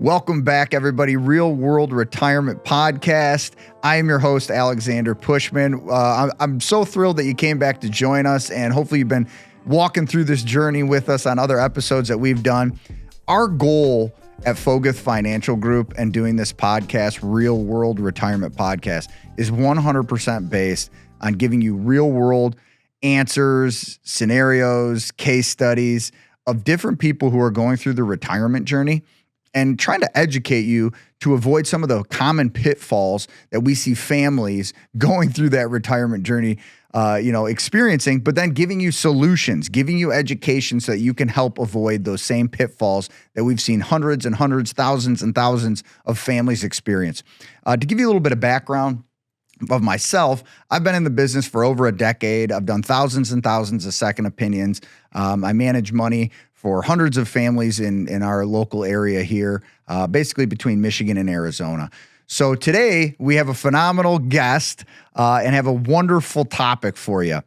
Welcome back, everybody. Real World Retirement Podcast. I am your host, Alexander Pushman. I'm so thrilled that you came back to join us, and hopefully you've been walking through this journey with us on other episodes that we've done. Our goal at Foguth Financial Group and doing this podcast, Real World Retirement Podcast, is 100% based on giving you real world answers, scenarios, case studies of different people who are going through the retirement journey and trying to educate you to avoid some of the common pitfalls that we see families going through that retirement journey, experiencing, but then giving you solutions, giving you education so that you can help avoid those same pitfalls that we've seen hundreds and hundreds, thousands and thousands of families experience. To give you a little bit of background of myself, I've been in the business for over a decade. I've done thousands and thousands of second opinions. I manage money for hundreds of families in our local area here, basically between Michigan and Arizona. So today we have a phenomenal guest and have a wonderful topic for you.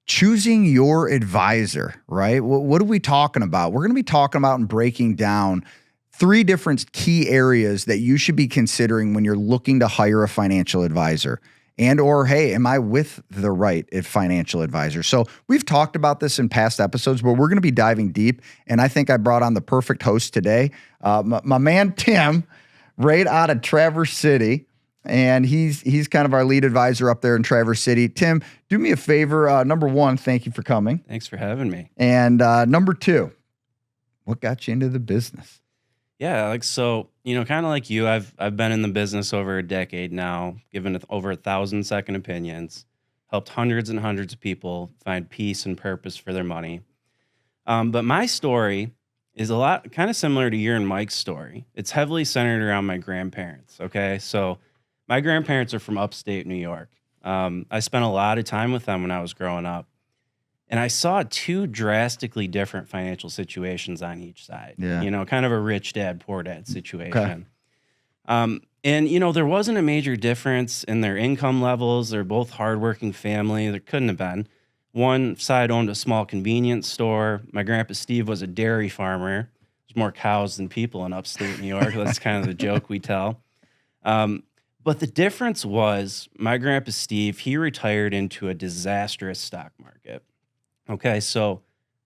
Choosing your advisor, right? What are we talking about? We're going to be talking about and breaking down 3 different key areas that you should be considering when you're looking to hire a financial advisor. And or, hey, am I with the right financial advisor? So we've talked about this in past episodes, but we're going to be diving deep. And I think I brought on the perfect host today, my man Tim, right out of Traverse City. And he's kind of our lead advisor up there in Traverse City. Tim, do me a favor. Number 1, thank you for coming. Thanks for having me. And number 2, what got you into the business? Yeah, kind of like you, I've been in the business over a decade now, given over 1,000 second opinions, helped hundreds and hundreds of people find peace and purpose for their money. But my story is a lot kind of similar to your and Mike's story. It's heavily centered around my grandparents. Okay, so my grandparents are from upstate New York. I spent a lot of time with them when I was growing up. And I saw 2 drastically different financial situations on each side. Yeah. Kind of a rich dad, poor dad situation. Okay. There wasn't a major difference in their income levels. They're both hardworking family. There couldn't have been. One side owned a small convenience store. My grandpa Steve was a dairy farmer. There's more cows than people in upstate New York. That's kind of the joke we tell. But the difference was my grandpa Steve, he retired into a disastrous stock market. Okay, so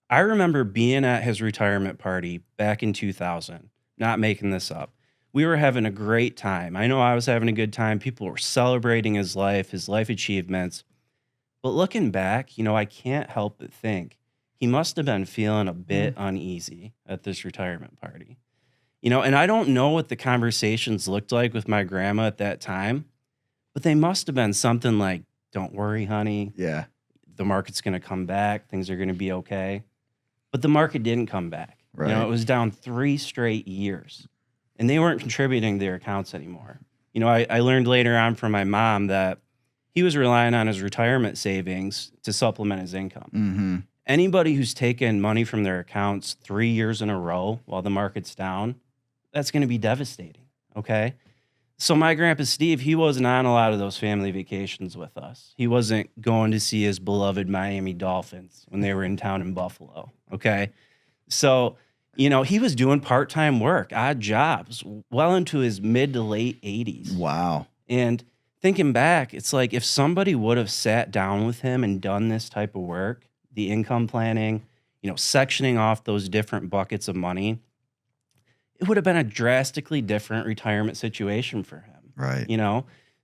I remember being at his retirement party back in 2000, not making this up. We were having a great time. I know I was having a good time. People were celebrating his life achievements. But looking back, I can't help but think he must have been feeling a bit uneasy at this retirement party. And I don't know what the conversations looked like with my grandma at that time, but they must have been something like, "Don't worry, honey. Yeah. The market's going to come back. Things are going to be okay." But the market didn't come back. Right. It was down 3 straight years, and they weren't contributing to their accounts anymore. I learned later on from my mom that he was relying on his retirement savings to supplement his income. Mm-hmm. Anybody who's taken money from their accounts 3 years in a row while the market's down, that's going to be devastating. Okay. So my grandpa Steve, he wasn't on a lot of those family vacations with us. He wasn't going to see his beloved Miami Dolphins when they were in town in Buffalo, okay? So, he was doing part-time work, odd jobs, well into his mid to late 80s. Wow. And thinking back, it's like if somebody would have sat down with him and done this type of work, the income planning, sectioning off those different buckets of money, it would have been a drastically different retirement situation for him. Right.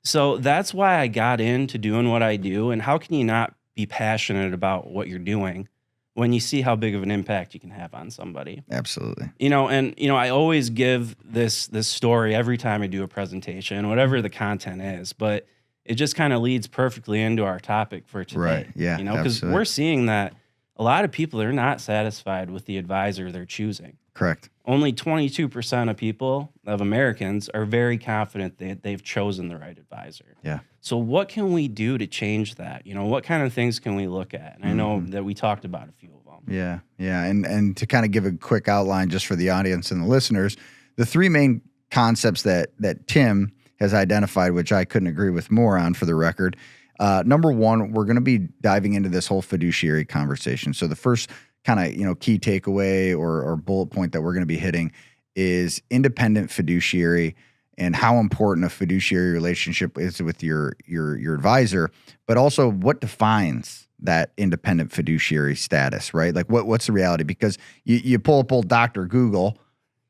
So that's why I got into doing what I do. And how can you not be passionate about what you're doing when you see how big of an impact you can have on somebody? Absolutely. I always give this story every time I do a presentation, whatever the content is, but it just kind of leads perfectly into our topic for today. Right. Yeah. Because we're seeing that a lot of people are not satisfied with the advisor they're choosing. Correct. Only 22% of Americans are very confident that they've chosen the right advisor. Yeah. So what can we do to change that? What kind of things can we look at? And I know that we talked about a few of them. Yeah. Yeah. And to kind of give a quick outline just for the audience and the listeners, the 3 main concepts that Tim has identified, which I couldn't agree with more on for the record. Number 1, we're going to be diving into this whole fiduciary conversation. So the first kind of, key takeaway or bullet point that we're going to be hitting is independent fiduciary and how important a fiduciary relationship is with your advisor, but also what defines that independent fiduciary status, right? Like what's the reality? Because you pull up old Dr. Google,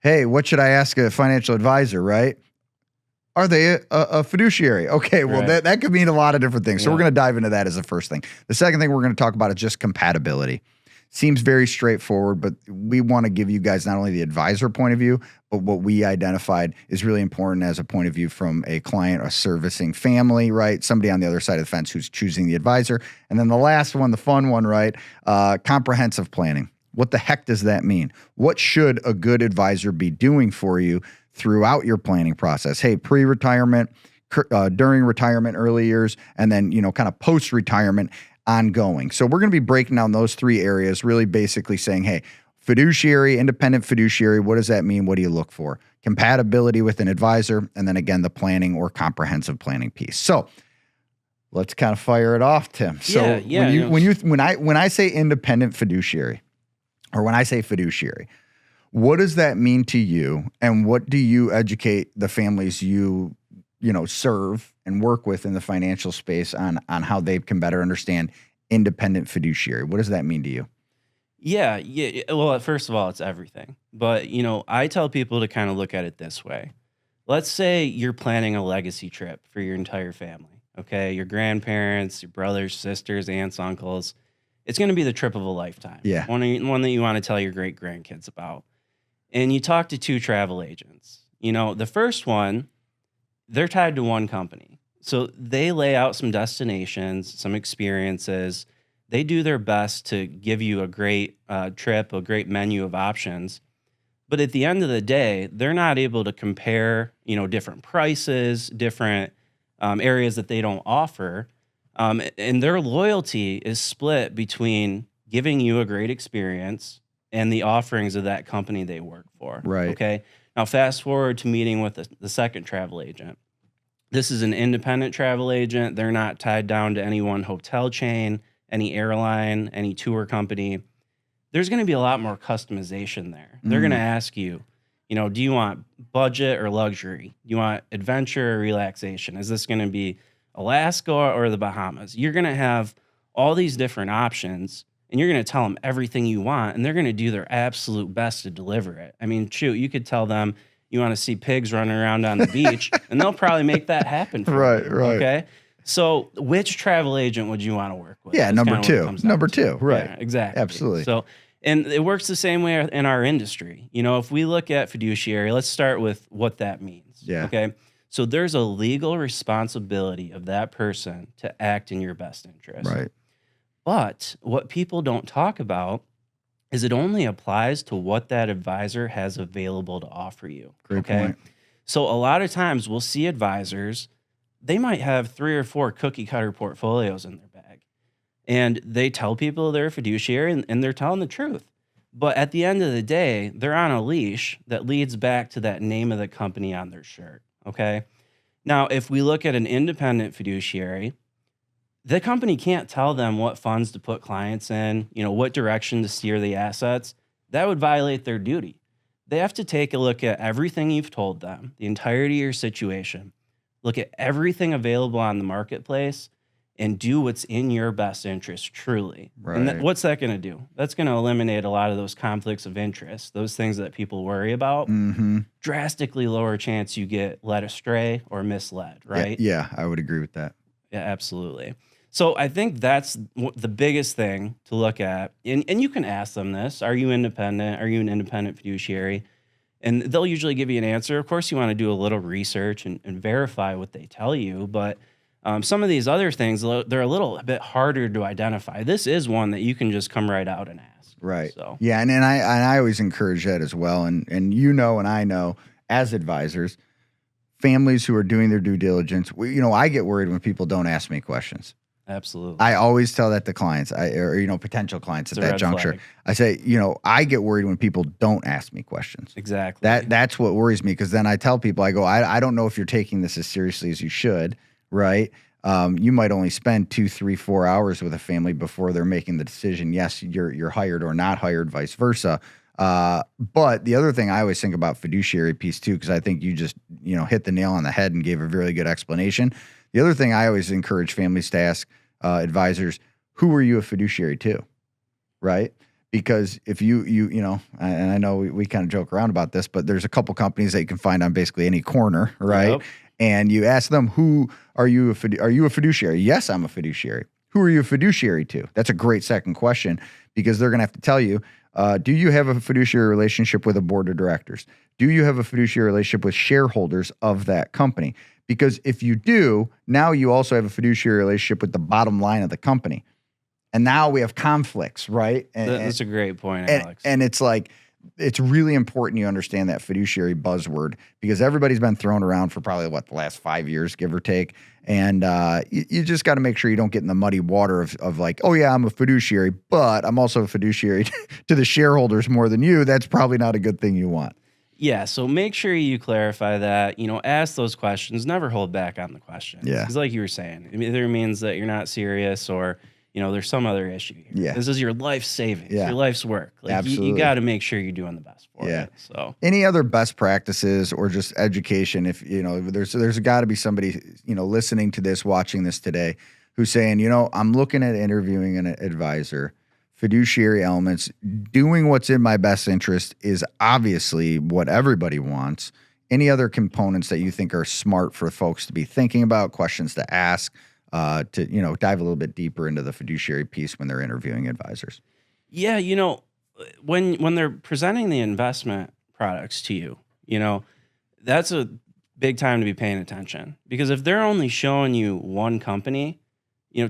hey, what should I ask a financial advisor, right? Are they a fiduciary? Okay, well, Right. that could mean a lot of different things. So Yeah. we're going to dive into that as the first thing. The second thing we're going to talk about is just compatibility. Seems very straightforward, but we want to give you guys not only the advisor point of view, but what we identified is really important as a point of view from a client or servicing family, right? Somebody on the other side of the fence who's choosing the advisor. And then the last one, the fun one, right? Comprehensive planning. What the heck does that mean? What should a good advisor be doing for you throughout your planning process? Hey, pre-retirement, during retirement, early years, and then, kind of post-retirement, ongoing. So we're going to be breaking down those three areas, really basically saying, hey, fiduciary, independent fiduciary, what does that mean? What do you look for? Compatibility with an advisor, and then again, the planning or comprehensive planning piece. So let's kind of fire it off, Tim. So when I say independent fiduciary, or when I say fiduciary, what does that mean to you? And what do you educate the families you serve and work with in the financial space on how they can better understand independent fiduciary? What does that mean to you? Yeah. Well, first of all, it's everything. But, I tell people to kind of look at it this way. Let's say you're planning a legacy trip for your entire family, okay? Your grandparents, your brothers, sisters, aunts, uncles. It's going to be the trip of a lifetime. Yeah. One that you want to tell your great-grandkids about. And you talk to two travel agents. The first one, they're tied to one company. So they lay out some destinations, some experiences. They do their best to give you a great trip, a great menu of options. But at the end of the day, they're not able to compare, different prices, different areas that they don't offer. And their loyalty is split between giving you a great experience and the offerings of that company they work for. Right. Okay. Now, fast forward to meeting with the second travel agent. This is an independent travel agent. They're not tied down to any one hotel chain, any airline, any tour company. There's going to be a lot more customization there. They're going to ask you, do you want budget or luxury? Do you want adventure or relaxation? Is this going to be Alaska or the Bahamas? You're going to have all these different options, and you're going to tell them everything you want, and they're going to do their absolute best to deliver it. I mean, shoot, you could tell them you want to see pigs running around on the beach, and they'll probably make that happen for you. Right. Okay? So which travel agent would you want to work with? Yeah, That's number kinda what it two. comes down Number to. two, right. Yeah, exactly. Absolutely. So, and it works the same way in our industry. If we look at fiduciary, let's start with what that means. Yeah. Okay? So there's a legal responsibility of that person to act in your best interest. Right. But what people don't talk about is it only applies to what that advisor has available to offer you. Great point. So a lot of times we'll see advisors, they might have 3 or 4 cookie cutter portfolios in their bag. And they tell people they're a fiduciary and they're telling the truth. But at the end of the day, they're on a leash that leads back to that name of the company on their shirt. Okay. Now, if we look at an independent fiduciary, the company can't tell them what funds to put clients in, what direction to steer the assets. That would violate their duty. They have to take a look at everything you've told them, the entirety of your situation, look at everything available on the marketplace, and do what's in your best interest truly. Right. And what's that going to do? That's going to eliminate a lot of those conflicts of interest, those things that people worry about. Drastically lower chance you get led astray or misled, right? Yeah, I would agree with that. Yeah, absolutely. So I think that's the biggest thing to look at. And you can ask them this. Are you independent? Are you an independent fiduciary? And they'll usually give you an answer. Of course, you want to do a little research and verify what they tell you. But some of these other things, they're a little bit harder to identify. This is one that you can just come right out and ask. Right. So. Yeah, and I always encourage that as well. And and I know as advisors, families who are doing their due diligence, I get worried when people don't ask me questions. Absolutely. I always tell that to clients, or potential clients at that juncture. Flag. I say, I get worried when people don't ask me questions. Exactly. That's what worries me, because then I tell people, I go, I don't know if you're taking this as seriously as you should, right? You might only spend 2, 3, 4 hours with a family before they're making the decision. Yes, you're hired or not hired, vice versa. But the other thing I always think about fiduciary piece too, because I think you just, hit the nail on the head and gave a really good explanation. The other thing I always encourage families to ask advisors, who are you a fiduciary to? Right? Because if you and I know we kind of joke around about this, but there's a couple companies that you can find on basically any corner, right? Yep. And you ask them, who are you a fiduciary? Yes, I'm a fiduciary. Who are you a fiduciary to? That's a great second question, because they're going to have to tell you, do you have a fiduciary relationship with a board of directors? Do you have a fiduciary relationship with shareholders of that company? Because if you do, now you also have a fiduciary relationship with the bottom line of the company. And now we have conflicts, right? That's a great point, Alex. And it's like, it's really important you understand that fiduciary buzzword, because everybody's been thrown around for probably the last 5 years, give or take. And you just got to make sure you don't get in the muddy water of like, oh yeah, I'm a fiduciary, but I'm also a fiduciary to the shareholders more than you. That's probably not a good thing you want. Yeah, so make sure you clarify that, ask those questions, never hold back on the question. Yeah. Because like you were saying, it either means that you're not serious or, there's some other issue here. Yeah. This is your life savings, Yeah. your life's work. Like Absolutely. you got to make sure you're doing the best for Yeah. it. So any other best practices or just education, if there's got to be somebody listening to this, watching this today, who's saying, I'm looking at interviewing an advisor. Fiduciary elements, doing what's in my best interest is obviously what everybody wants. Any other components that you think are smart for folks to be thinking about, questions to ask, to dive a little bit deeper into the fiduciary piece when they're interviewing advisors? yeah, when they're presenting the investment products to you, that's a big time to be paying attention, because if they're only showing you one company,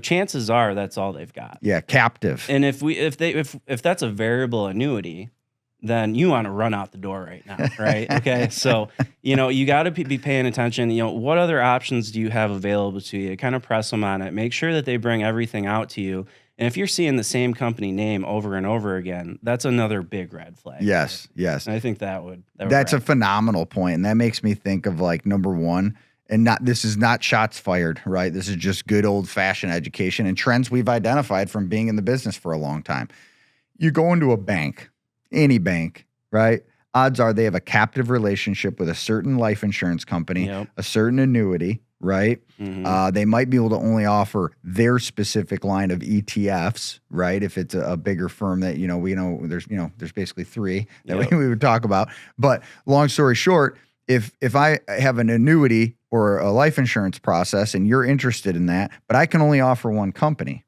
chances are that's all they've got. Yeah, captive. And if that's a variable annuity, then you want to run out the door right now, right? Okay, so you got to be paying attention. What other options do you have available to you? Kind of press them on it. Make sure that they bring everything out to you. And if you're seeing the same company name over and over again, that's another big red flag. Yes, yes. And I think that's a phenomenal point, and that makes me think of like number one. And this is not shots fired, right? This is just good old-fashioned education and trends we've identified from being in the business for a long time. You go into a bank, any bank, right? Odds are they have a captive relationship with a certain life insurance company, Yep. a certain annuity, right? Mhm. They might be able to only offer their specific line of ETFs, right? If it's a bigger firm that, we know there's basically three that Yep. we would talk about. But long story short, if I have an annuity or a life insurance process and you're interested in that, but I can only offer one company,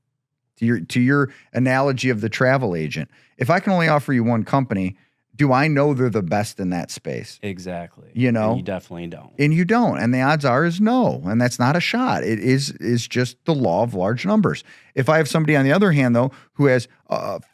to your analogy of the travel agent, if I can only offer you one company, do I know they're the best in that space? Exactly. You know? And you definitely don't. And you don't. And the odds are is no. And that's not a shot. It is just the law of large numbers. If I have somebody on the other hand, though, who has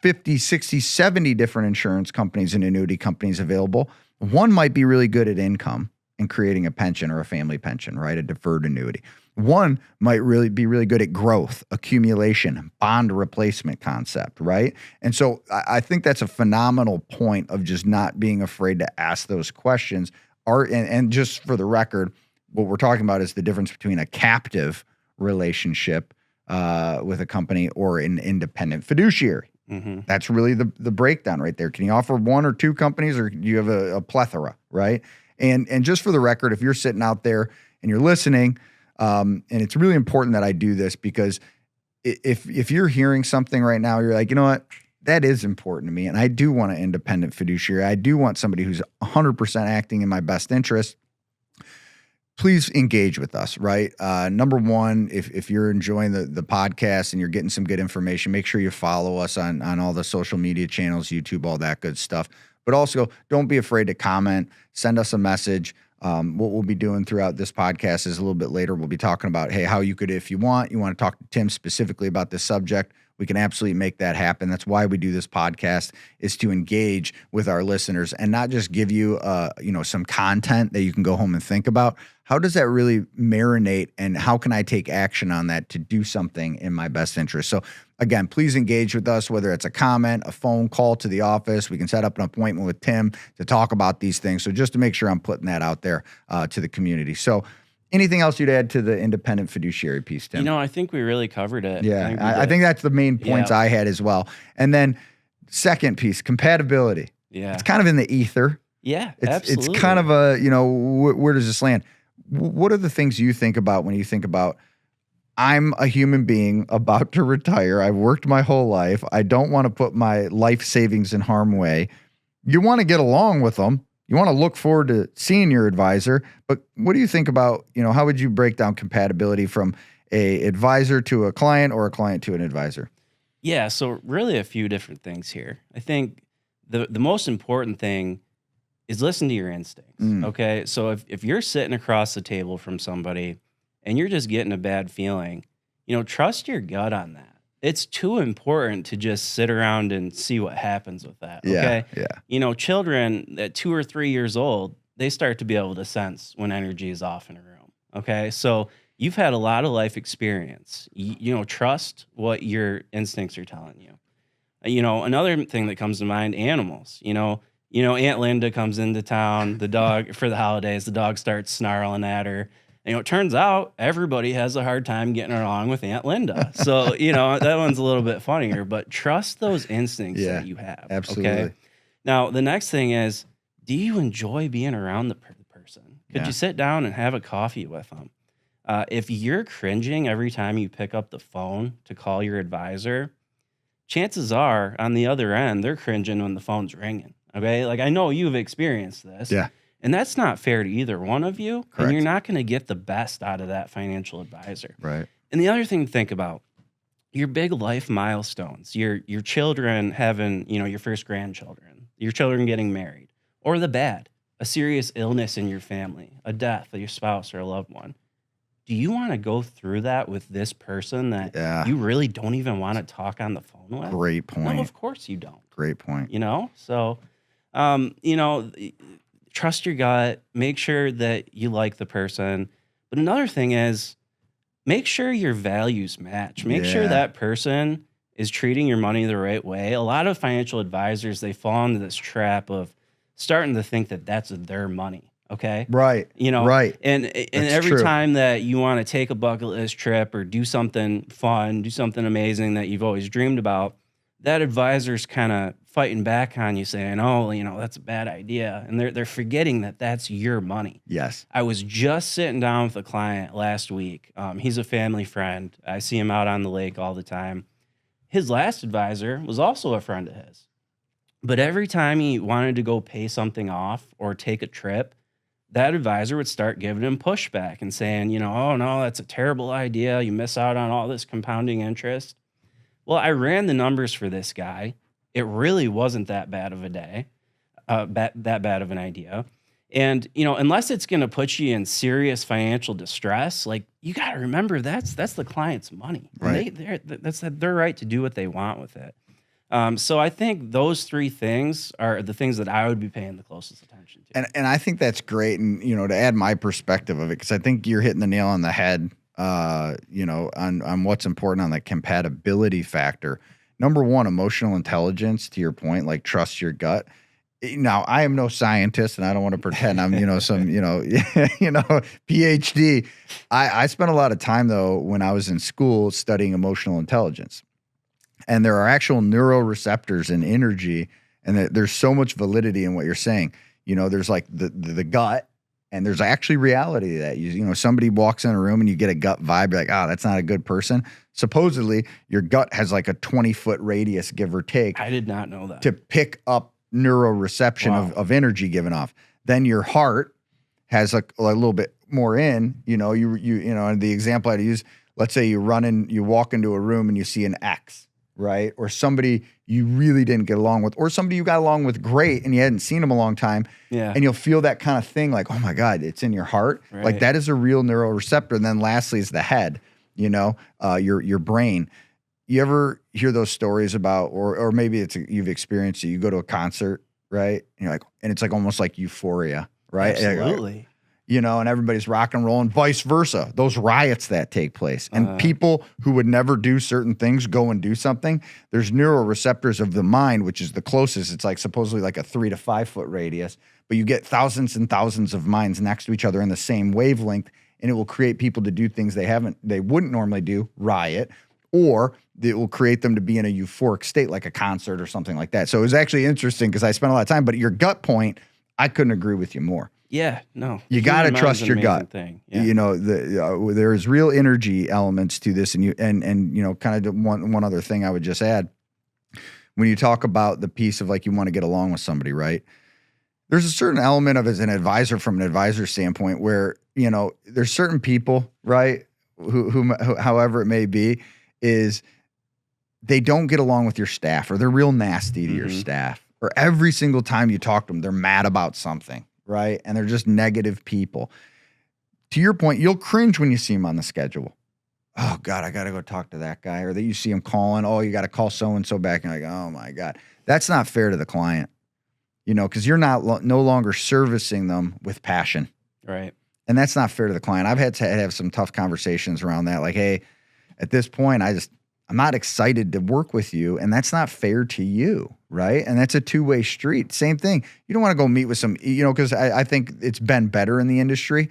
50, 60, 70 different insurance companies and annuity companies available, one might be really good at income and creating a pension or a family pension, right? A deferred annuity. One might really be really good at growth, accumulation, bond replacement concept, right? And so I think that's a phenomenal point of just not being afraid to ask those questions. And just for the record, what we're talking about is the difference between a captive relationship with a company or an independent fiduciary. Mm-hmm. That's really the breakdown right there. Can you offer one or two companies, or do you have a plethora, right? And just for the record, if you're sitting out there and you're listening, and it's really important that I do this, because if you're hearing something right now, you're like, you know what, that is important to me, and I do want an independent fiduciary. I do want somebody who's 100% acting in my best interest. Please engage with us, right? Number one, if you're enjoying the podcast and you're getting some good information, make sure you follow us on all the social media channels, YouTube, all that good stuff. But also, don't be afraid to comment. Send us a message. What we'll be doing throughout this podcast is a little bit later, we'll be talking about, hey, how you could, if you want to talk to Tim specifically about this subject, we can absolutely make that happen. That's why we do this podcast, is to engage with our listeners and not just give you, some content that you can go home and think about. How does that really marinate, and how can I take action on that to do something in my best interest? So again, please engage with us, whether it's a comment, a phone call to the office. We can set up an appointment with Tim to talk about these things. So just to make sure I'm putting that out there to the community. So anything else you'd add to the independent fiduciary piece, Tim? I think we really covered it. Yeah, I think that's the main points I had as well. And then second piece, compatibility. Yeah. It's kind of in the ether. Yeah, It's absolutely. kind of a, where does this land? What are the things you think about when you think about, I'm a human being about to retire. I've worked my whole life. I don't want to put my life savings in harm's way. You want to get along with them. You want to look forward to seeing your advisor. But what do you think about, how would you break down compatibility from a advisor to a client or a client to an advisor? Yeah, so really a few different things here. I think the most important thing is listen to your instincts. Okay. So if you're sitting across the table from somebody and you're just getting a bad feeling, trust your gut on that. It's too important to just sit around and see what happens with that. Okay. Yeah. Children at 2 or 3 years old, they start to be able to sense when energy is off in a room. Okay. So you've had a lot of life experience. Trust what your instincts are telling you. Another thing that comes to mind, animals. Aunt Linda comes into town, the dog for the holidays, the dog starts snarling at her. It turns out everybody has a hard time getting along with Aunt Linda. So, that one's a little bit funnier, but trust those instincts that you have. Absolutely. Okay. Now, the next thing is, do you enjoy being around the person? Could you sit down and have a coffee with them? If you're cringing every time you pick up the phone to call your advisor, chances are on the other end, they're cringing when the phone's ringing. Okay. Like I know you've experienced this. Yeah. And that's not fair to either one of you. Correct. And you're not going to get the best out of that financial advisor. Right. And the other thing to think about, your big life milestones, your children having, your first grandchildren, your children getting married, or the bad, a serious illness in your family, a death of your spouse or a loved one. Do you want to go through that with this person that you really don't even want to talk on the phone with? Great point. No, of course you don't. Great point. So, trust your gut, make sure that you like the person. But another thing is make sure your values match. Make sure that person is treating your money the right way. A lot of financial advisors, they fall into this trap of starting to think that that's their money. Okay. Right. Right. And every time that you want to take a bucket list trip or do something fun, do something amazing that you've always dreamed about, that advisor's kind of fighting back on you saying, oh, that's a bad idea. And they're forgetting that that's your money. Yes. I was just sitting down with a client last week. He's a family friend. I see him out on the lake all the time. His last advisor was also a friend of his. But every time he wanted to go pay something off or take a trip, that advisor would start giving him pushback and saying, oh, no, that's a terrible idea. You miss out on all this compounding interest. Well, I ran the numbers for this guy. It really wasn't that bad of a day, that bad of an idea. And, unless it's going to put you in serious financial distress, like you got to remember that's the client's money. Right. That's their right to do what they want with it. So I think those three things are the things that I would be paying the closest attention to. And I think that's great. And, to add my perspective of it, because I think you're hitting the nail on the head, on what's important on the compatibility factor. Number one, emotional intelligence, to your point, like trust your gut. Now, I am no scientist and I don't want to pretend I'm, some, PhD. I spent a lot of time though, when I was in school studying emotional intelligence. And there are actual neuroreceptors in energy, and there's so much validity in what you're saying. There's like the gut, and there's actually reality to that. Somebody walks in a room and you get a gut vibe, you're like, that's not a good person. Supposedly, your gut has like a 20-foot radius, give or take. I did not know that. To pick up neuroreception of energy given off. Then your heart has a little bit more in. And the example I'd use, let's say you walk into a room and you see an X. Right? Or somebody you really didn't get along with, or somebody you got along with great and you hadn't seen them a long time. Yeah. And you'll feel that kind of thing like, oh my God, it's in your heart. Right. Like that is a real neuroreceptor. And then lastly is the head, your brain. You ever hear those stories about, or maybe you've experienced it, you go to a concert, right? And you're like, and it's like almost like euphoria, right? Absolutely. And everybody's rock and rolling, vice versa. Those riots that take place. And people who would never do certain things go and do something. There's neuroreceptors of the mind, which is the closest. It's like supposedly like a 3 to 5 foot radius, but you get thousands and thousands of minds next to each other in the same wavelength, and it will create people to do things they wouldn't normally do, riot, or it will create them to be in a euphoric state, like a concert or something like that. So it was actually interesting because I spent a lot of time, but your gut point, I couldn't agree with you more. Yeah, no. You got to trust your gut. Thing. Yeah. You know, there's real energy elements to this. And you know, kind of one other thing I would just add, when you talk about the piece of like, you want to get along with somebody, right? There's a certain element of as an advisor from an advisor standpoint where, you know, there's certain people, right? Who however it may be, is they don't get along with your staff, or they're real nasty to your staff, or every single time you talk to them, they're mad about something. Right. And they're just negative people. To your point, you'll cringe when you see them on the schedule. Oh, God, I got to go talk to that guy. Or that you see him calling. Oh, you got to call so-and-so back. And you're like, oh, my God. That's not fair to the client, you know, because you're no longer servicing them with passion. Right. And that's not fair to the client. I've had to have some tough conversations around that. Like, hey, at this point, I'm not excited to work with you, and that's not fair to you, right? And that's a two-way street. Same thing. You don't want to go meet with some, you know, because I think it's been better in the industry,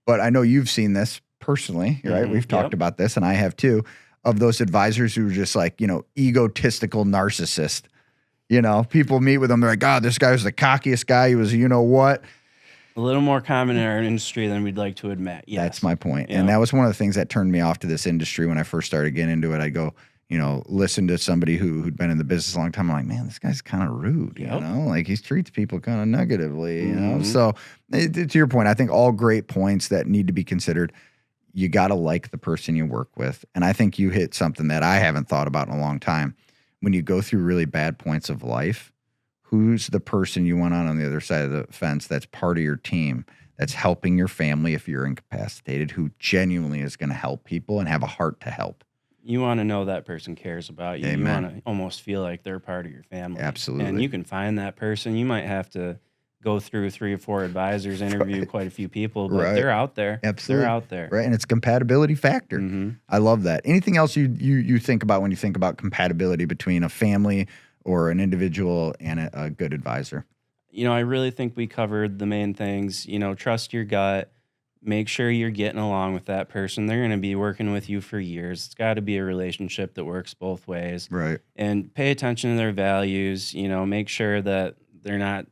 but I know you've seen this personally, right? We've talked about this, and I have too, of those advisors who are just like, you know, egotistical narcissist. You know, people meet with them, they're like, God, this guy was the cockiest guy. He was, you know what? A little more common in our industry than we'd like to admit. Yes. That's my point. Yeah. And that was one of the things that turned me off to this industry when I first started getting into it. I go, you know, listen to somebody who'd been in the business a long time. I'm like, man, this guy's kind of rude, you know, like he treats people kind of negatively, you know? So to your point, I think all great points that need to be considered. You got to like the person you work with. And I think you hit something that I haven't thought about in a long time. When you go through really bad points of life, who's the person you want on the other side of the fence that's part of your team, that's helping your family if you're incapacitated, who genuinely is going to help people and have a heart to help? You want to know that person cares about you. Amen. You want to almost feel like they're part of your family. Absolutely. And you can find that person. You might have to go through 3 or 4 advisors, interview quite a few people, but they're out there. Absolutely. They're out there. Right. And it's compatibility factor. I love that. Anything else you think about when you think about compatibility between a family or an individual and a good advisor? You know, I really think we covered the main things. You know, trust your gut. Make sure you're getting along with that person. They're going to be working with you for years. It's got to be a relationship that works both ways. Right. And pay attention to their values. You know, make sure that they're not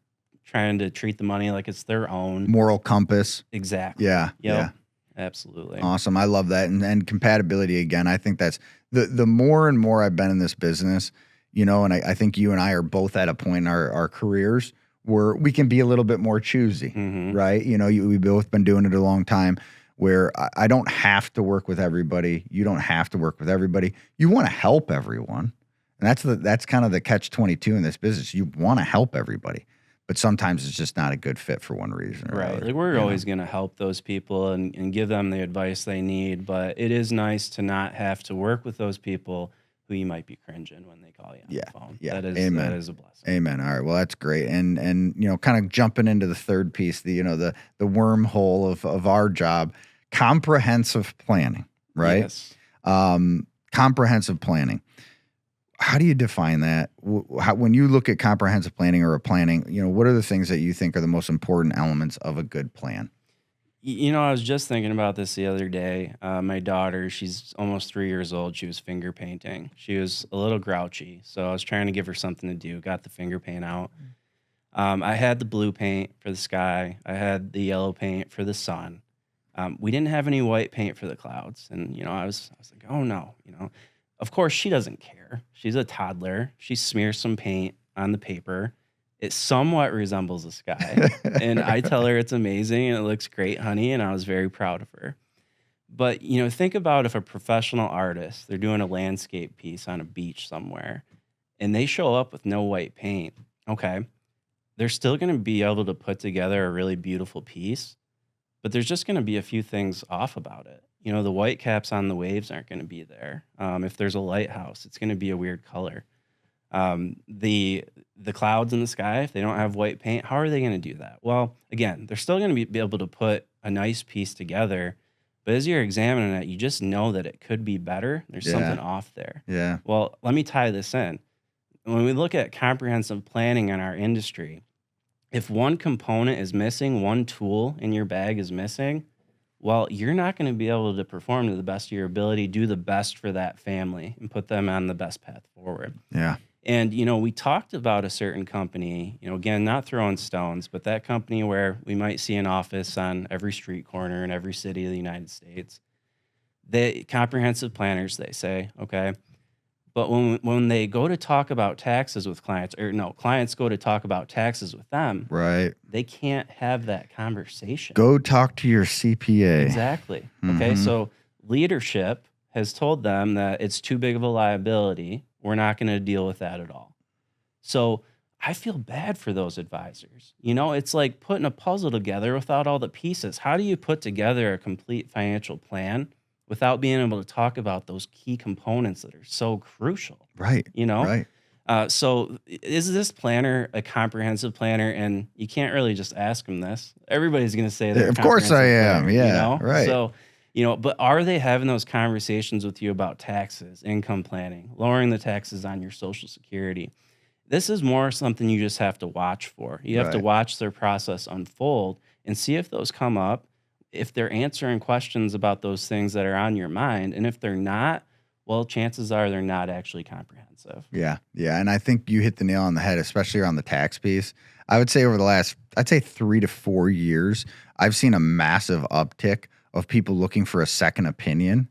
trying to treat the money like it's their own. Moral compass. Exactly. Yeah. Yep. Yeah. Absolutely. Awesome. I love that. And compatibility, again, I think that's the more and more I've been in this business, you know, and I think you and I are both at a point in our careers where we can be a little bit more choosy, right? You know, we've both been doing it a long time, where I don't have to work with everybody. You don't have to work with everybody. You want to help everyone. And that's kind of the catch-22 in this business. You want to help everybody, but sometimes it's just not a good fit for one reason or Right. other. Like we're always going to help those people and give them the advice they need, but it is nice to not have to work with those people who you might be cringing when they call you on the phone. Yeah. That Amen. is a blessing. Amen. All right. Well, that's great. And you know, kind of jumping into the third piece, the wormhole of our job, comprehensive planning, right? Yes. Comprehensive planning. How do you define that? When you look at comprehensive planning or a planning, you know, what are the things that you think are the most important elements of a good plan? You know, I was just thinking about this the other day. My daughter, she's almost 3 years old. She was finger painting. She was a little grouchy, so I was trying to give her something to do. Got the finger paint out. I had the blue paint for the sky. I had the yellow paint for the sun. We didn't have any white paint for the clouds, and you know, I was like, oh no, you know. Of course, she doesn't care. She's a toddler. She smears some paint on the paper. It somewhat resembles the sky. And I tell her it's amazing and it looks great, honey. And I was very proud of her. But, you know, think about if a professional artist, they're doing a landscape piece on a beach somewhere, and they show up with no white paint. Okay. They're still going to be able to put together a really beautiful piece, but there's just going to be a few things off about it. You know, the white caps on the waves aren't going to be there. If there's a lighthouse, it's going to be a weird color. The clouds in the sky, if they don't have white paint, how are they going to do that? Well, again, they're still going to be able to put a nice piece together, but as you're examining it, you just know that it could be better. There's something off there. Yeah. Well, let me tie this in. When we look at comprehensive planning in our industry, if one component is missing, one tool in your bag is missing, well, you're not going to be able to perform to the best of your ability, do the best for that family, and put them on the best path forward. Yeah. And, we talked about a certain company, again, not throwing stones, but that company where we might see an office on every street corner in every city of the United States. They comprehensive planners, they say, okay. But when they go to talk about taxes with clients, or no, clients go to talk about taxes with them, Right. they can't have that conversation. Go talk to your CPA. Exactly. Okay, so leadership has told them that it's too big of a liability. We're not going to deal with that at all. So I feel bad for those advisors. It's like putting a puzzle together without all the pieces. How do you put together a complete financial plan without being able to talk about those key components that are so crucial? Right. Right. So is this planner a comprehensive planner? And you can't really just ask them this. Everybody's going to say they're a Of course I am. planner, Yeah. Right. So, but are they having those conversations with you about taxes, income planning, lowering the taxes on your Social Security? This is more something you just have to watch for. You have to watch their process unfold and see if those come up, if they're answering questions about those things that are on your mind. And if they're not, well, chances are they're not actually comprehensive. Yeah. Yeah. And I think you hit the nail on the head, especially around the tax piece. I would say over the last, 3 to 4 years, I've seen a massive uptick of people looking for a second opinion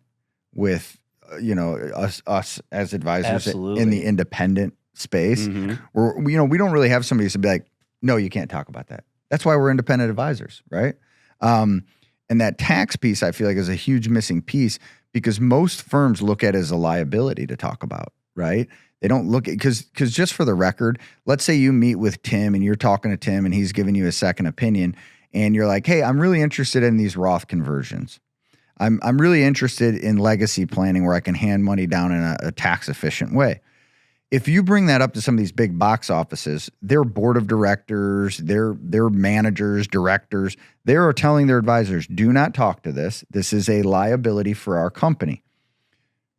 with, us as advisors Absolutely. in the independent space. Where, we don't really have somebody to be like, no, you can't talk about that. That's why we're independent advisors, right? And that tax piece, I feel like, is a huge missing piece because most firms look at it as a liability to talk about, right? They don't look at, because just for the record, let's say you meet with Tim and you're talking to Tim and he's giving you a second opinion and you're like, hey, I'm really interested in these Roth conversions. I'm really interested in legacy planning where I can hand money down in a tax efficient way. If you bring that up to some of these big box offices, their board of directors, their managers, directors, they are telling their advisors, do not talk to this. This is a liability for our company.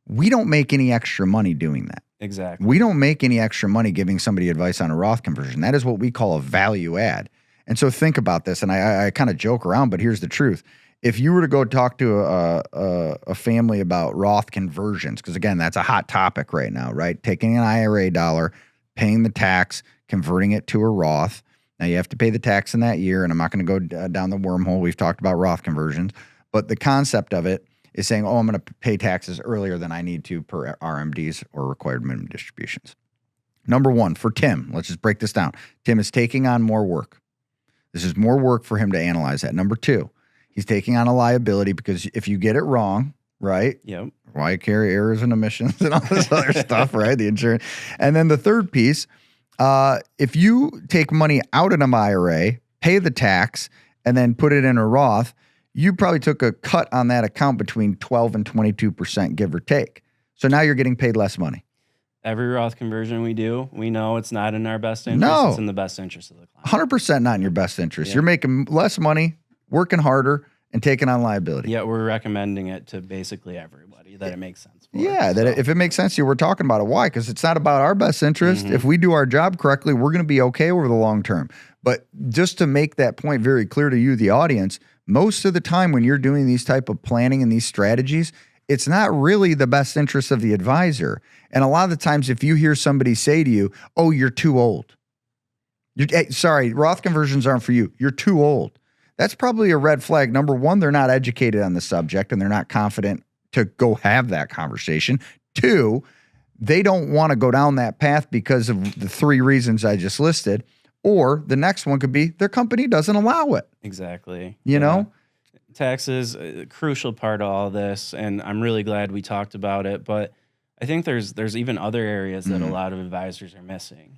We don't make any extra money doing that. Exactly. We don't make any extra money giving somebody advice on a Roth conversion. That is what we call a value add. And so think about this, and I kind of joke around, but here's the truth. If you were to go talk to a family about Roth conversions, because again, that's a hot topic right now, right? Taking an IRA dollar, paying the tax, converting it to a Roth. Now you have to pay the tax in that year, and I'm not going to go down the wormhole. We've talked about Roth conversions, but the concept of it is saying, oh, I'm going to pay taxes earlier than I need to per RMDs or required minimum distributions. Number one, for Tim, let's just break this down. Tim is taking on more work. This is more work for him to analyze that. Number two, he's taking on a liability because if you get it wrong, right? Yep. Why carry errors and omissions and all this other stuff, right? The insurance. And then the third piece, if you take money out of an IRA, pay the tax, and then put it in a Roth, you probably took a cut on that account between 12 and 22%, give or take. So now you're getting paid less money. Every Roth conversion we do, we know it's not in our best interest. No. It's in the best interest of the client. 100% not in your best interest. Yeah. You're making less money, working harder, and taking on liability. Yeah, we're recommending it to basically everybody that it makes sense for. Yeah, that if it makes sense to you, we're talking about it. Why? Because it's not about our best interest. If we do our job correctly, we're going to be okay over the long term. But just to make that point very clear to you, the audience, most of the time when you're doing these type of planning and these strategies, it's not really the best interest of the advisor. And a lot of the times if you hear somebody say to you, oh, you're too old. Sorry, Roth conversions aren't for you. You're too old. That's probably a red flag. Number one, they're not educated on the subject and they're not confident to go have that conversation. Two, they don't want to go down that path because of the three reasons I just listed. Or the next one could be their company doesn't allow it. Exactly. You know? Taxes, a crucial part of all this, and I'm really glad we talked about it, but I think there's even other areas that a lot of advisors are missing.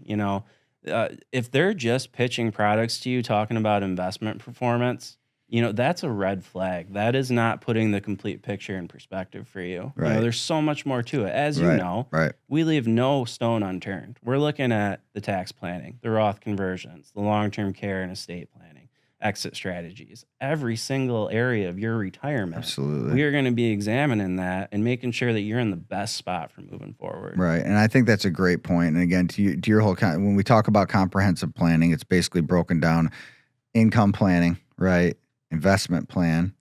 If they're just pitching products to you, talking about investment performance, that's a red flag. That is not putting the complete picture in perspective for you. Right. There's so much more to it. As you know, we leave no stone unturned. We're looking at the tax planning, the Roth conversions, the long-term care and estate planning, exit strategies, every single area of your retirement. Absolutely. We are going to be examining that and making sure that you're in the best spot for moving forward. Right. And I think that's a great point. And again, to your whole, when we talk about comprehensive planning, it's basically broken down income planning, right? Investment plan,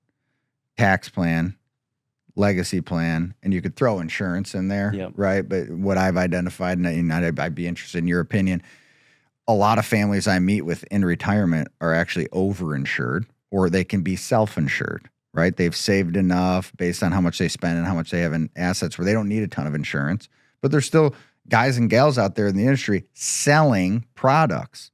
tax plan, legacy plan, and you could throw insurance in there, Yep. right? But what I've identified, and I'd be interested in your opinion, a lot of families I meet with in retirement are actually overinsured, or they can be self-insured, right? They've saved enough based on how much they spend and how much they have in assets where they don't need a ton of insurance, but there's still guys and gals out there in the industry selling products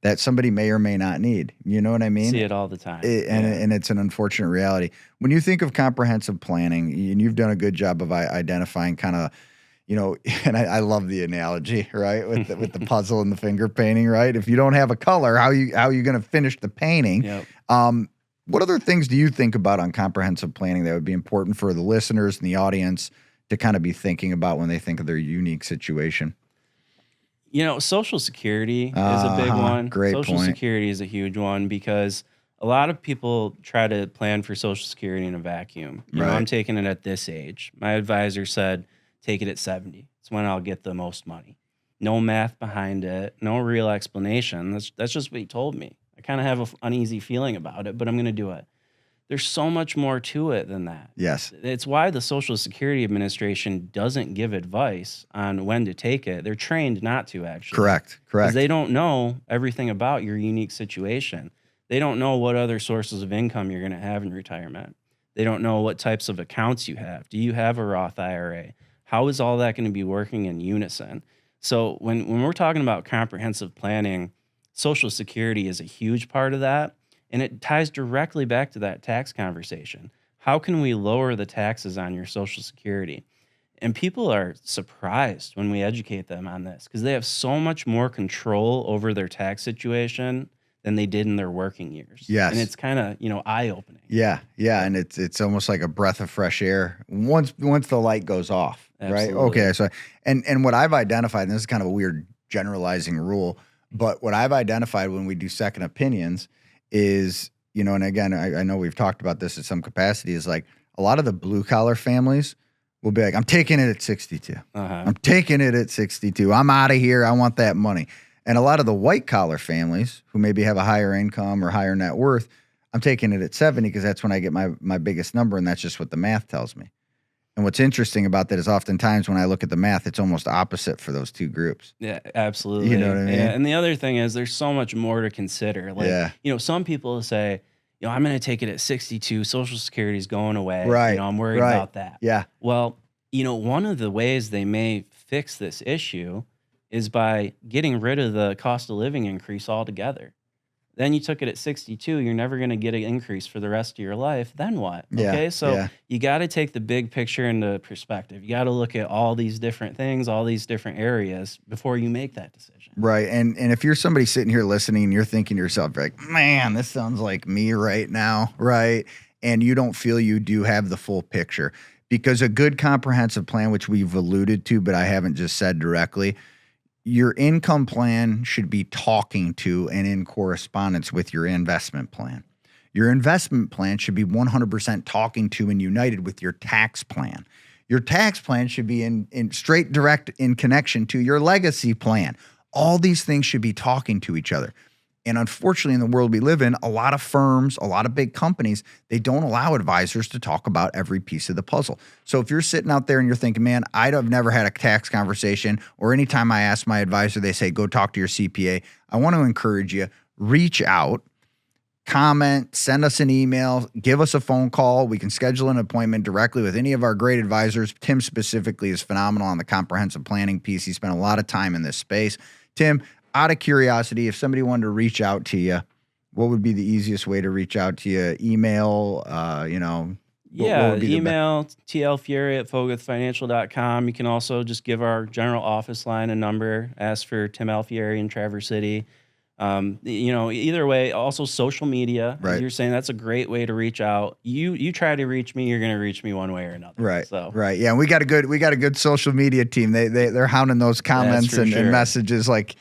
that somebody may or may not need. You know what I mean? See it all the time. And it's an unfortunate reality. When you think of comprehensive planning, and you've done a good job of identifying kind of, and I love the analogy, right? With the puzzle and the finger painting, right? If you don't have a color, how you going to finish the painting? Yep. What other things do you think about on comprehensive planning that would be important for the listeners and the audience to kind of be thinking about when they think of their unique situation? Social Security is a big one. Great Social point. Security is a huge one because a lot of people try to plan for Social Security in a vacuum. I'm taking it at this age. My advisor said, take it at 70. It's when I'll get the most money. No math behind it, no real explanation. That's just what he told me. I kind of have an uneasy feeling about it, but I'm going to do it. There's so much more to it than that. Yes. It's why the Social Security Administration doesn't give advice on when to take it. They're trained not to, actually. Correct. Because they don't know everything about your unique situation. They don't know what other sources of income you're going to have in retirement. They don't know what types of accounts you have. Do you have a Roth IRA? How is all that going to be working in unison? So when we're talking about comprehensive planning, Social Security is a huge part of that. And it ties directly back to that tax conversation. How can we lower the taxes on your Social Security? And people are surprised when we educate them on this because they have so much more control over their tax situation than they did in their working years. Yes. And it's kind of, eye-opening. Yeah. And it's almost like a breath of fresh air once the light goes off, Absolutely. right? Okay. So, and what I've identified, and this is kind of a weird generalizing rule, but what I've identified when we do second opinions is, and again, I know we've talked about this in some capacity, is like a lot of the blue collar families will be like, I'm taking it at 62. I'm taking it at 62. I'm out of here. I want that money. And a lot of the white collar families who maybe have a higher income or higher net worth, I'm taking it at 70 because that's when I get my biggest number. And that's just what the math tells me. And what's interesting about that is oftentimes when I look at the math, it's almost opposite for those two groups. Yeah, absolutely. You know what I mean? Yeah, and the other thing is there's so much more to consider. Like, some people say, I'm going to take it at 62. Social Security is going away. Right. I'm worried about that. Yeah. Well, one of the ways they may fix this issue is by getting rid of the cost of living increase altogether. Then you took it at 62, you're never going to get an increase for the rest of your life. Then what? Yeah, okay, so you got to take the big picture into perspective. You got to look at all these different things, all these different areas before you make that decision. Right. And if you're somebody sitting here listening and you're thinking to yourself, like, man, this sounds like me right now, right? And you don't feel you do have the full picture, because a good comprehensive plan, which we've alluded to, but I haven't just said directly, your income plan should be talking to and in correspondence with your investment plan. Your investment plan should be 100% talking to and united with your tax plan. Your tax plan should be in straight direct in connection to your legacy plan. All these things should be talking to each other. And unfortunately, in the world we live in, a lot of firms, a lot of big companies, they don't allow advisors to talk about every piece of the puzzle. So if you're sitting out there and you're thinking, man, I've never had a tax conversation, or anytime I ask my advisor, they say, go talk to your CPA. I want to encourage you, reach out, comment, send us an email, give us a phone call. We can schedule an appointment directly with any of our great advisors. Tim specifically is phenomenal on the comprehensive planning piece. He spent a lot of time in this space. Tim, out of curiosity, if somebody wanted to reach out to you, what would be the easiest way to reach out to you? Email, what would be email tlfieri@foguthfinancial.com. You can also just give our general office line a number, ask for Tim Alfieri in Traverse City. Either way, also social media. Right. As you're saying, that's a great way to reach out. You try to reach me, you're going to reach me one way or another. Right. So. Right. Yeah. And we got a good social media team. They're hounding those comments and messages like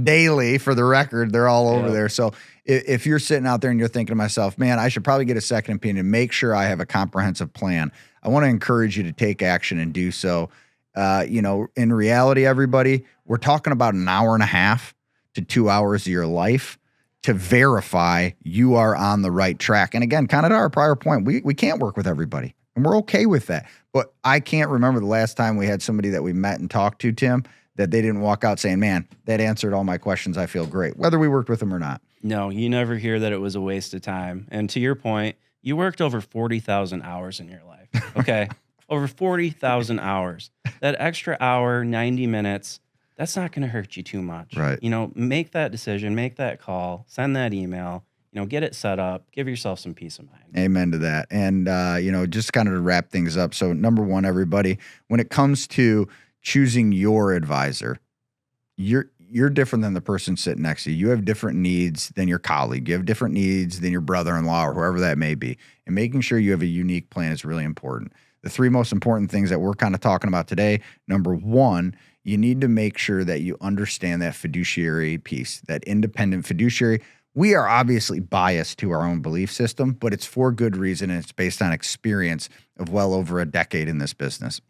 daily. For the record, they're all over there. So if you're sitting out there and you're thinking to myself, man, I should probably get a second opinion, make sure I have a comprehensive plan. I want to encourage you to take action and do so. In reality, everybody, we're talking about an hour and a half to 2 hours of your life to verify you are on the right track. And again, kind of to our prior point, we can't work with everybody, and we're okay with that. But I can't remember the last time we had somebody that we met and talked to, Tim, that they didn't walk out saying, man, that answered all my questions. I feel great, whether we worked with them or not. No, you never hear that it was a waste of time. And to your point, you worked over 40,000 hours in your life. Okay. Over 40,000 hours. That extra hour, 90 minutes, that's not going to hurt you too much. Right. You know, make that decision, make that call, send that email, you know, get it set up, give yourself some peace of mind. Amen to that. And, you know, just kind of to wrap things up. So number one, everybody, when it comes to choosing your advisor, you're different than the person sitting next to you. You have different needs than your colleague. You have different needs than your brother-in-law or whoever that may be. And making sure you have a unique plan is really important. The three most important things that we're kind of talking about today, number one, you need to make sure that you understand that fiduciary piece, that independent fiduciary. We are obviously biased to our own belief system, but it's for good reason, and it's based on experience of well over a decade in this business.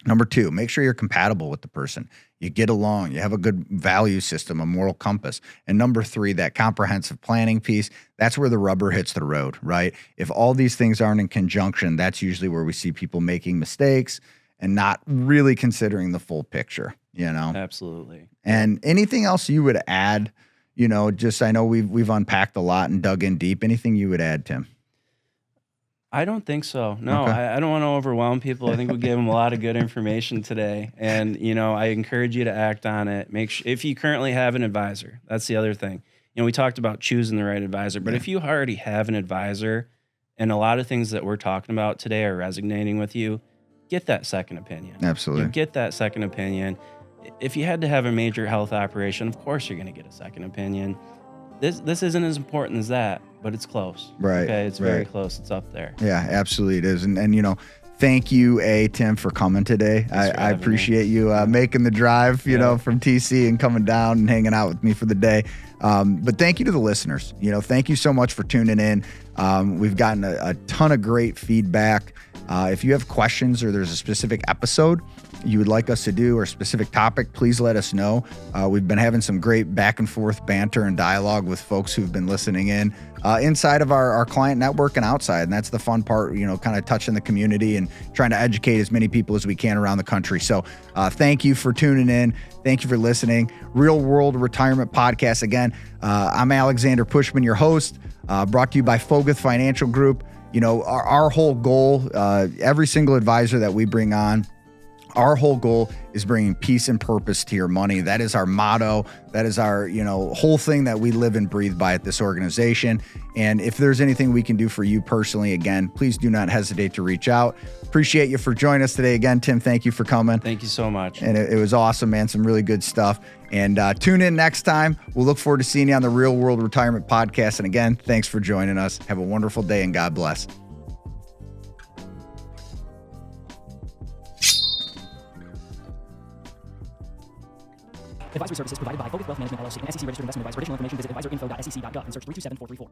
Number two, make sure you're compatible with the person. You get along, you have a good value system, a moral compass. And number three, that comprehensive planning piece, that's where the rubber hits the road, right? If all these things aren't in conjunction, that's usually where we see people making mistakes and not really considering the full picture, you know? Absolutely. And anything else you would add, you know, just I know we've unpacked a lot and dug in deep. Anything you would add, Tim? I don't think so. No, Okay. I don't want to overwhelm people. I think we gave them a lot of good information today. And, you know, I encourage you to act on it. Make sure, if you currently have an advisor, that's the other thing. You know, we talked about choosing the right advisor, but if you already have an advisor and a lot of things that we're talking about today are resonating with you, get that second opinion. Absolutely. You get that second opinion. If you had to have a major health operation, of course you're going to get a second opinion. This isn't as important as that, but it's close. Right. Okay, it's very close. It's up there. Yeah, absolutely it is. And you know, thank you, Tim, for coming today. I appreciate you making the drive, you know, from TC and coming down and hanging out with me for the day. But thank you to the listeners. You know, thank you so much for tuning in. We've gotten a ton of great feedback. If you have questions or there's a specific episode you would like us to do or a specific topic, please let us know. We've been having some great back and forth banter and dialogue with folks who've been listening in inside of our client network and outside. And that's the fun part, you know, kind of touching the community and trying to educate as many people as we can around the country. So thank you for tuning in. Thank you for listening. Real World Retirement Podcast. Again, I'm Alexander Pushman, your host, brought to you by Foguth Financial Group. You know, our whole goal, every single advisor that we bring on, our whole goal is bringing peace and purpose to your money. That is our motto. That is our, you know, whole thing that we live and breathe by at this organization. And if there's anything we can do for you personally, again, please do not hesitate to reach out. Appreciate you for joining us today. Again, Tim, thank you for coming. Thank you so much. And it was awesome, man. Some really good stuff. And tune in next time. We'll look forward to seeing you on the Real World Retirement Podcast. And again, thanks for joining us. Have a wonderful day and God bless. Advisory services provided by Foguth Wealth Management LLC, an SEC registered investment advisor. For additional information, visit advisorinfo.sec.gov and search 327434.